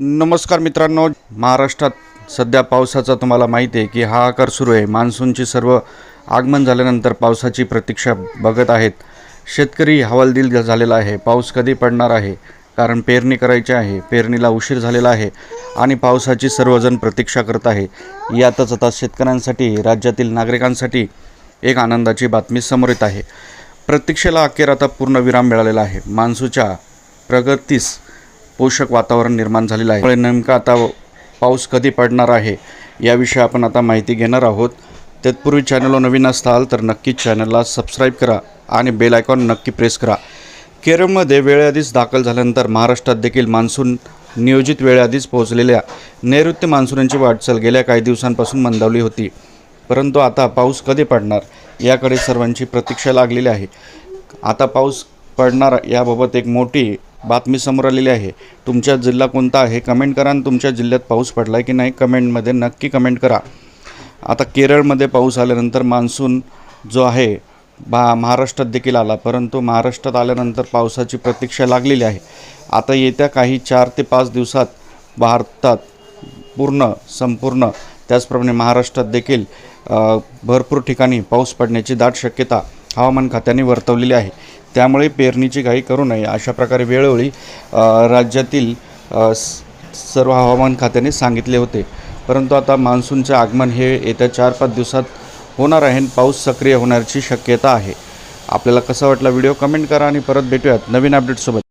नमस्कार मित्रांनो, महाराष्ट्रात सध्या पावसाचा तुम्हाला माहिती आहे की हाहाकार सुरू आहे। मान्सूनची सर्व आगमन झाल्यानंतर पावसाची प्रतीक्षा बघत आहेत। शेतकरी हवालदिल झालेला आहे। पाऊस कधी पडणार आहे, कारण पेरणी करायची आहे। पेरणीला उशीर झालेला आहे आणि पावसाची सर्वजण प्रतीक्षा करत आहे। यातच आता शेतकऱ्यांसाठी, राज्यातील नागरिकांसाठी एक आनंदाची बातमी समोर येत आहे। प्रतीक्षेला अखेर आता पूर्ण विराम मिळालेला आहे। मान्सूनच्या प्रगतीस पोषक वातावरण निर्माण झालेलं आहे। नेमका आता पाऊस कधी पडणार आहे याविषयी आपण आता माहिती घेणार आहोत। तत्पूर्वी चॅनलवर नवीन असाल तर नक्कीच चॅनलला सबस्क्राईब करा आणि बेल आयकॉन नक्की प्रेस करा। केरळमध्ये वेळेआधीच दाखल झाल्यानंतर महाराष्ट्रात देखील मान्सून नियोजित वेळेआधीच पोहोचलेल्या नैऋत्य मान्सूनची वाटचाल गेल्या काही दिवसांपासून मंदावली होती, परंतु आता पाऊस कधी पडणार याकडे सर्वांची प्रतीक्षा लागलेली आहे। आता पाऊस पडणार याबाबत एक मोठी बातमी समोर आलेली आहे। तुमचा जिल्हा कोणता आहे कमेंट करा आणि तुमच्या जिल्ह्यात पाऊस पडला की नाही कमेंटमध्ये नक्की कमेंट करा। आता केरळमध्ये पाऊस आल्यानंतर मान्सून जो आहे महाराष्ट्रात देखील आला, परंतु महाराष्ट्रात आल्यानंतर पावसाची प्रतीक्षा लागलेली आहे। आता येत्या काही 4 ते 5 दिवसात भारतात संपूर्ण त्याचप्रमाणे महाराष्ट्रात देखील भरपूर ठिकाणी पाऊस पडण्याची दाट शक्यता हवामान खात्याने वर्तवलेली आहे। त्यामुळे पेरणीची घाई करू नये अशा प्रकारे वेळोवेळी राज्यातील सर्व हवामान खात्याने सांगितले होते, परंतु आता मान्सूनचे आगमन हे येत्या 4-5 दिवसात होणार आहे। पाऊस सक्रिय होण्याची शक्यता आहे। आपल्याला कसा वाटला व्हिडिओ कमेंट करा आणि परत भेटूयात नवीन अपडेट्ससोबत।